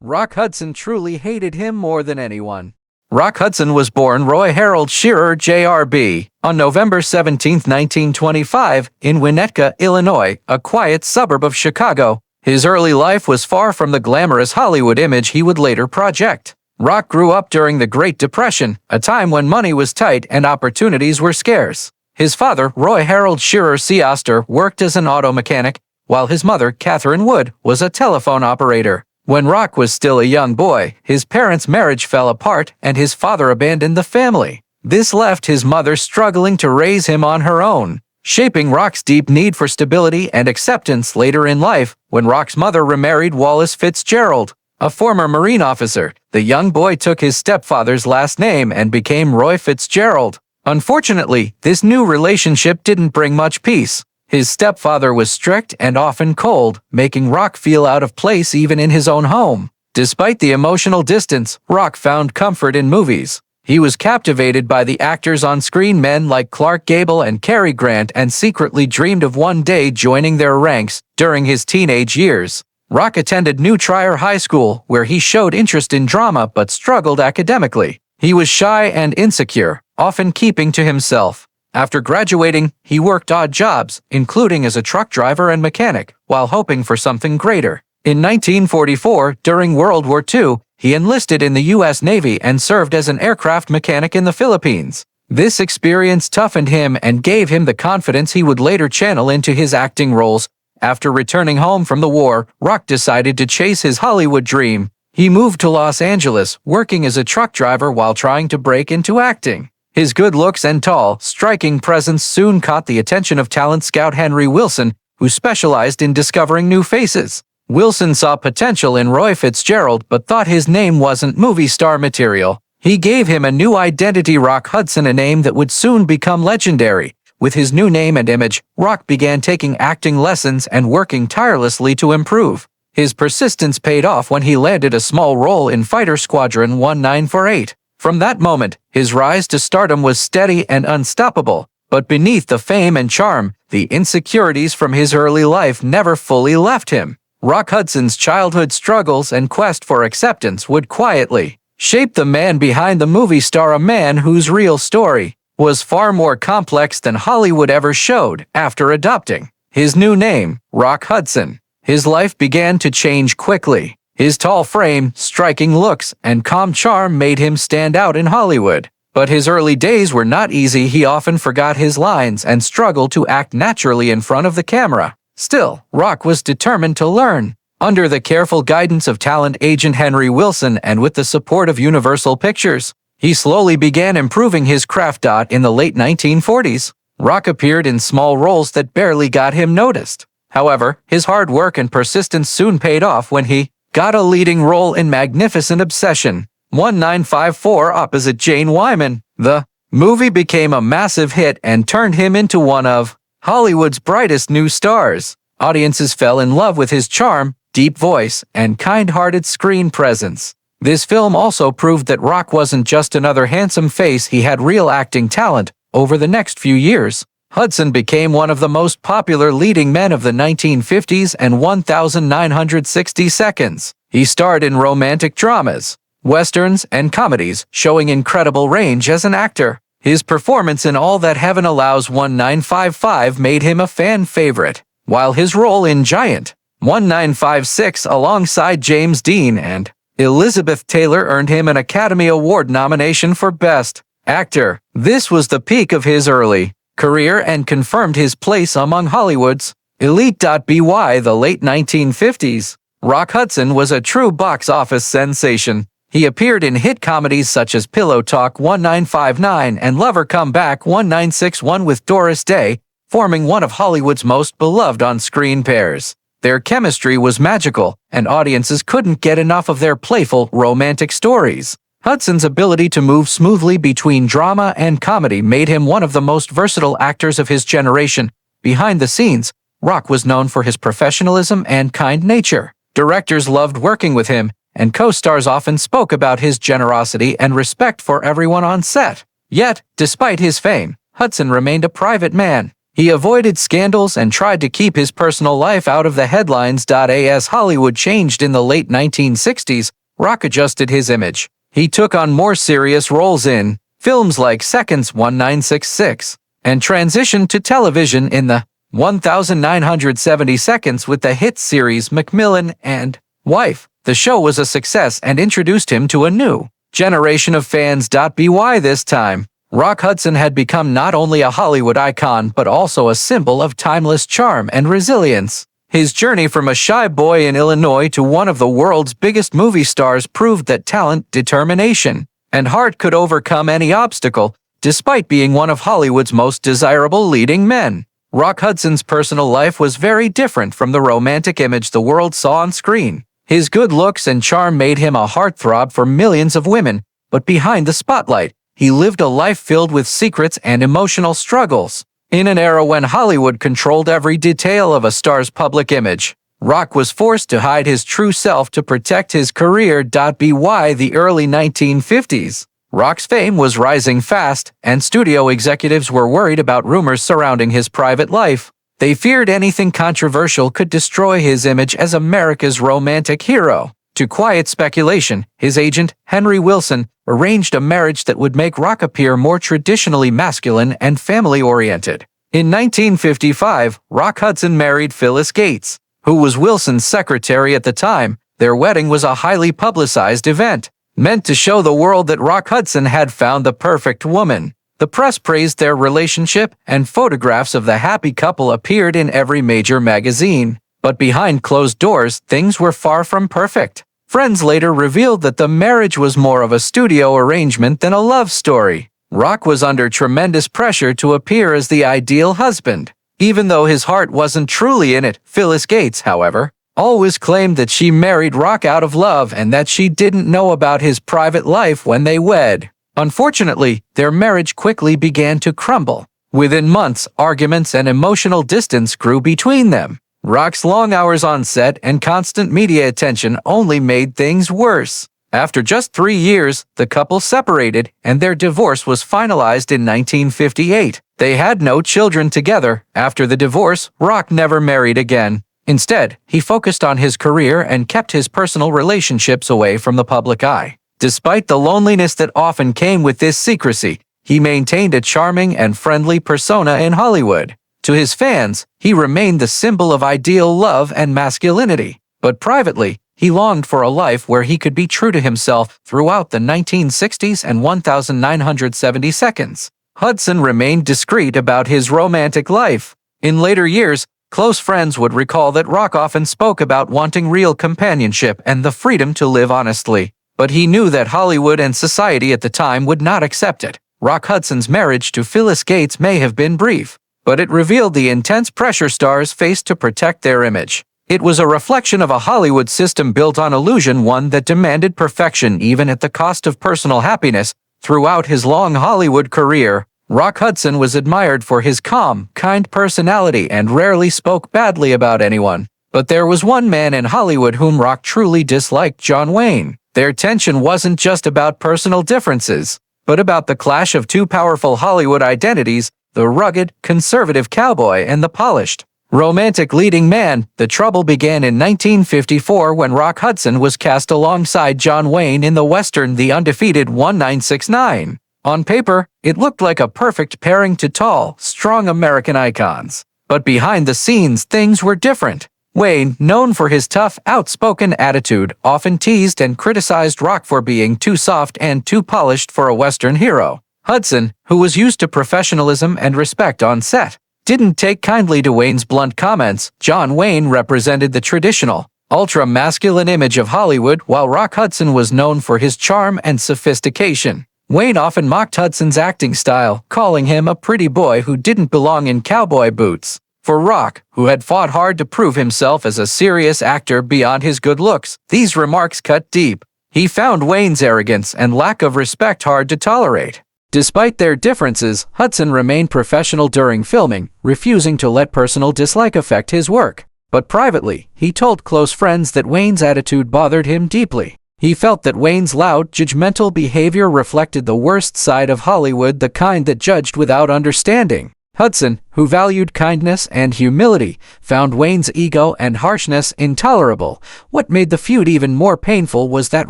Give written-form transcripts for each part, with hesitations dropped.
Rock Hudson truly hated him more than anyone. Rock Hudson was born Roy Harold Shearer Jr.B. on November 17, 1925, in Winnetka, Illinois, a quiet suburb of Chicago. His early life was far from the glamorous Hollywood image he would later project. Rock grew up during the Great Depression, a time when money was tight and opportunities were scarce. His father, Roy Harold Shearer Oster, worked as an auto mechanic, while his mother, Catherine Wood, was a telephone operator. When Rock was still a young boy, his parents' marriage fell apart and his father abandoned the family. This left his mother struggling to raise him on her own, shaping Rock's deep need for stability and acceptance later in life. When Rock's mother remarried Wallace Fitzgerald, a former Marine officer, the young boy took his stepfather's last name and became Roy Fitzgerald. Unfortunately, this new relationship didn't bring much peace. His stepfather was strict and often cold, making Rock feel out of place even in his own home. Despite the emotional distance, Rock found comfort in movies. He was captivated by the actors on screen, men like Clark Gable and Cary Grant, and secretly dreamed of one day joining their ranks. During his teenage years, Rock attended New Trier High School, where he showed interest in drama but struggled academically. He was shy and insecure, often keeping to himself. After graduating, he worked odd jobs, including as a truck driver and mechanic, while hoping for something greater. In 1944, during World War II, he enlisted in the U.S. Navy and served as an aircraft mechanic in the Philippines. This experience toughened him and gave him the confidence he would later channel into his acting roles. After returning home from the war, Rock decided to chase his Hollywood dream. He moved to Los Angeles, working as a truck driver while trying to break into acting. His good looks and tall, striking presence soon caught the attention of talent scout Henry Wilson, who specialized in discovering new faces. Wilson saw potential in Roy Fitzgerald but thought his name wasn't movie star material. He gave him a new identity, Rock Hudson, a name that would soon become legendary. With his new name and image, Rock began taking acting lessons and working tirelessly to improve. His persistence paid off when he landed a small role in Fighter Squadron 1948. From that moment, his rise to stardom was steady and unstoppable. But beneath the fame and charm, the insecurities from his early life never fully left him. Rock Hudson's childhood struggles and quest for acceptance would quietly shape the man behind the movie star, a man whose real story was far more complex than Hollywood ever showed. After adopting his new name, Rock Hudson, his life began to change quickly. His tall frame, striking looks, and calm charm made him stand out in Hollywood. But his early days were not easy. He often forgot his lines and struggled to act naturally in front of the camera. Still, Rock was determined to learn. Under the careful guidance of talent agent Henry Wilson and with the support of Universal Pictures, he slowly began improving his craft. In the late 1940s, Rock appeared in small roles that barely got him noticed. However, his hard work and persistence soon paid off when he got a leading role in Magnificent Obsession 1954 opposite Jane Wyman. The movie became a massive hit and turned him into one of Hollywood's brightest new stars. Audiences fell in love with his charm, deep voice, and kind-hearted screen presence. This film also proved that Rock wasn't just another handsome face, he had real acting talent. Over the next few years, Hudson became one of the most popular leading men of the 1950s and 1960 seconds. He starred in romantic dramas, westerns, and comedies, showing incredible range as an actor. His performance in All That Heaven Allows 1955 made him a fan favorite, while his role in Giant 1956 alongside James Dean and Elizabeth Taylor earned him an Academy Award nomination for Best Actor. This was the peak of his early career and confirmed his place among Hollywood's elite. By the late 1950s, Rock Hudson was a true box office sensation. He appeared in hit comedies such as Pillow Talk 1959 and Lover Come Back 1961 with Doris Day, forming one of Hollywood's most beloved on-screen pairs. Their chemistry was magical, and audiences couldn't get enough of their playful, romantic stories. Hudson's ability to move smoothly between drama and comedy made him one of the most versatile actors of his generation. Behind the scenes, Rock was known for his professionalism and kind nature. Directors loved working with him, and co-stars often spoke about his generosity and respect for everyone on set. Yet, despite his fame, Hudson remained a private man. He avoided scandals and tried to keep his personal life out of the headlines. As Hollywood changed in the late 1960s, Rock adjusted his image. He took on more serious roles in films like Seconds 1966 and transitioned to television in the 1970 Seconds with the hit series Macmillan and Wife. The show was a success and introduced him to a new generation of fans. By this time, Rock Hudson had become not only a Hollywood icon but also a symbol of timeless charm and resilience. His journey from a shy boy in Illinois to one of the world's biggest movie stars proved that talent, determination, and heart could overcome any obstacle, despite being one of Hollywood's most desirable leading men. Rock Hudson's personal life was very different from the romantic image the world saw on screen. His good looks and charm made him a heartthrob for millions of women, but behind the spotlight, he lived a life filled with secrets and emotional struggles. In an era when Hollywood controlled every detail of a star's public image, Rock was forced to hide his true self to protect his career. By the early 1950s, Rock's fame was rising fast, and studio executives were worried about rumors surrounding his private life. They feared anything controversial could destroy his image as America's romantic hero. To quiet speculation, his agent, Henry Wilson, arranged a marriage that would make Rock appear more traditionally masculine and family-oriented. In 1955, Rock Hudson married Phyllis Gates, who was Wilson's secretary at the time. Their wedding was a highly publicized event, meant to show the world that Rock Hudson had found the perfect woman. The press praised their relationship, and photographs of the happy couple appeared in every major magazine. But behind closed doors, things were far from perfect. Friends later revealed that the marriage was more of a studio arrangement than a love story. Rock was under tremendous pressure to appear as the ideal husband. Even though his heart wasn't truly in it, Phyllis Gates, however, always claimed that she married Rock out of love and that she didn't know about his private life when they wed. Unfortunately, their marriage quickly began to crumble. Within months, arguments and emotional distance grew between them. Rock's long hours on set and constant media attention only made things worse. After just 3 years, the couple separated, and their divorce was finalized in 1958. They had no children together. After the divorce, Rock never married again. Instead, he focused on his career and kept his personal relationships away from the public eye. Despite the loneliness that often came with this secrecy, he maintained a charming and friendly persona in Hollywood. To his fans, he remained the symbol of ideal love and masculinity. But privately, he longed for a life where he could be true to himself. Throughout the 1960s and 1970 Seconds, Hudson remained discreet about his romantic life. In later years, close friends would recall that Rock often spoke about wanting real companionship and the freedom to live honestly. But he knew that Hollywood and society at the time would not accept it. Rock Hudson's marriage to Phyllis Gates may have been brief, but it revealed the intense pressure stars faced to protect their image. It was a reflection of a Hollywood system built on illusion, one that demanded perfection even at the cost of personal happiness. Throughout his long Hollywood career, Rock Hudson was admired for his calm, kind personality and rarely spoke badly about anyone. But there was one man in Hollywood whom Rock truly disliked: John Wayne. Their tension wasn't just about personal differences, but about the clash of two powerful Hollywood identities: the rugged, conservative cowboy and the polished, romantic leading man. The trouble began in 1954 when Rock Hudson was cast alongside John Wayne in the western The Undefeated 1969. On paper, it looked like a perfect pairing to tall, strong American icons. But behind the scenes, things were different. Wayne, known for his tough, outspoken attitude, often teased and criticized Rock for being too soft and too polished for a Western hero. Hudson, who was used to professionalism and respect on set, didn't take kindly to Wayne's blunt comments. John Wayne represented the traditional, ultra-masculine image of Hollywood, while Rock Hudson was known for his charm and sophistication. Wayne often mocked Hudson's acting style, calling him a pretty boy who didn't belong in cowboy boots. For Rock, who had fought hard to prove himself as a serious actor beyond his good looks, these remarks cut deep. He found Wayne's arrogance and lack of respect hard to tolerate. Despite their differences, Hudson remained professional during filming, refusing to let personal dislike affect his work. But privately, he told close friends that Wayne's attitude bothered him deeply. He felt that Wayne's loud, judgmental behavior reflected the worst side of Hollywood, the kind that judged without understanding. Hudson, who valued kindness and humility, found Wayne's ego and harshness intolerable. What made the feud even more painful was that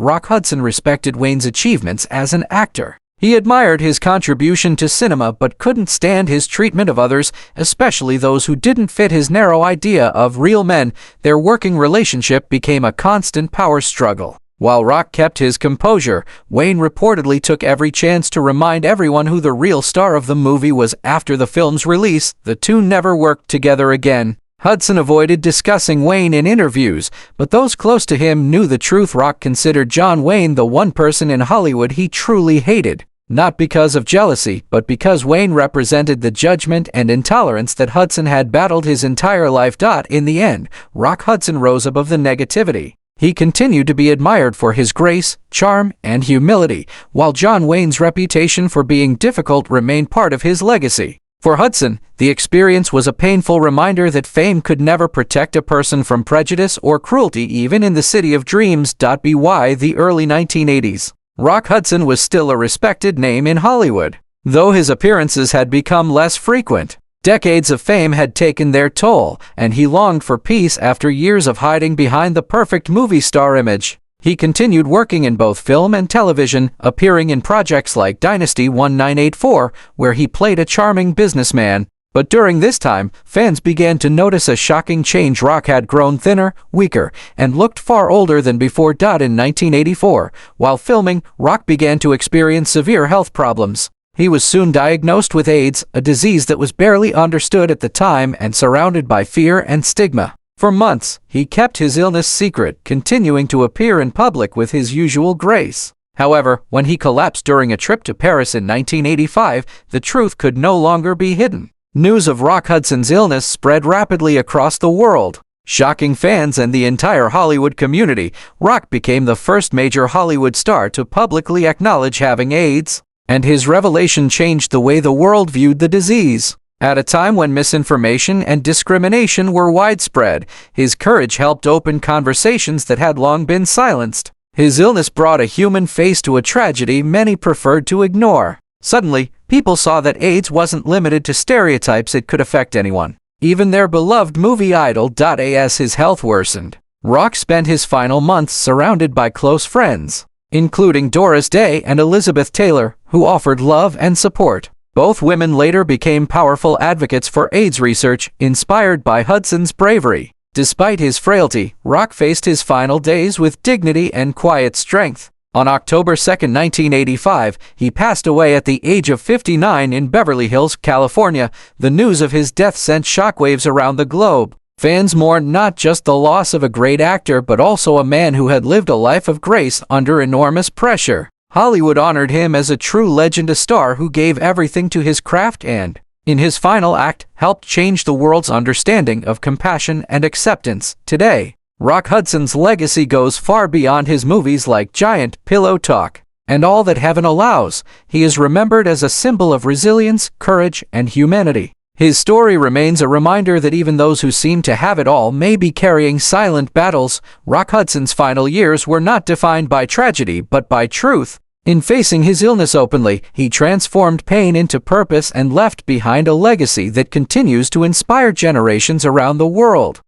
Rock Hudson respected Wayne's achievements as an actor. He admired his contribution to cinema but couldn't stand his treatment of others, especially those who didn't fit his narrow idea of real men. Their working relationship became a constant power struggle. While Rock kept his composure, Wayne reportedly took every chance to remind everyone who the real star of the movie was. After the film's release, the two never worked together again. Hudson avoided discussing Wayne in interviews, but those close to him knew the truth. Rock considered John Wayne the one person in Hollywood he truly hated. Not because of jealousy, but because Wayne represented the judgment and intolerance that Hudson had battled his entire life. In the end, Rock Hudson rose above the negativity. He continued to be admired for his grace, charm, and humility, while John Wayne's reputation for being difficult remained part of his legacy. For Hudson, the experience was a painful reminder that fame could never protect a person from prejudice or cruelty, even in the city of dreams. By the early 1980s, Rock Hudson was still a respected name in Hollywood, though his appearances had become less frequent. Decades of fame had taken their toll, and he longed for peace after years of hiding behind the perfect movie star image. He continued working in both film and television, appearing in projects like Dynasty 1984, where he played a charming businessman. But during this time, fans began to notice a shocking change. Rock had grown thinner, weaker, and looked far older than before. In 1984, while filming, Rock began to experience severe health problems. He was soon diagnosed with AIDS, a disease that was barely understood at the time and surrounded by fear and stigma. For months, he kept his illness secret, continuing to appear in public with his usual grace. However, when he collapsed during a trip to Paris in 1985, the truth could no longer be hidden. News of Rock Hudson's illness spread rapidly across the world. Shocking fans and the entire Hollywood community, Rock became the first major Hollywood star to publicly acknowledge having AIDS. And his revelation changed the way the world viewed the disease. At a time when misinformation and discrimination were widespread, his courage helped open conversations that had long been silenced. His illness brought a human face to a tragedy many preferred to ignore. Suddenly, people saw that AIDS wasn't limited to stereotypes. It could affect anyone, even their beloved movie idol. As his health worsened, Rock spent his final months surrounded by close friends, including Doris Day and Elizabeth Taylor, who offered love and support. Both women later became powerful advocates for AIDS research, inspired by Hudson's bravery. Despite his frailty, Rock faced his final days with dignity and quiet strength. On October 2, 1985, he passed away at the age of 59 in Beverly Hills, California. The news of his death sent shockwaves around the globe. Fans mourned not just the loss of a great actor but also a man who had lived a life of grace under enormous pressure. Hollywood honored him as a true legend, a star who gave everything to his craft and, in his final act, helped change the world's understanding of compassion and acceptance. Today, Rock Hudson's legacy goes far beyond his movies like Giant, Pillow Talk, and All That Heaven Allows. He is remembered as a symbol of resilience, courage, and humanity. His story remains a reminder that even those who seem to have it all may be carrying silent battles. Rock Hudson's final years were not defined by tragedy but by truth. In facing his illness openly, he transformed pain into purpose and left behind a legacy that continues to inspire generations around the world.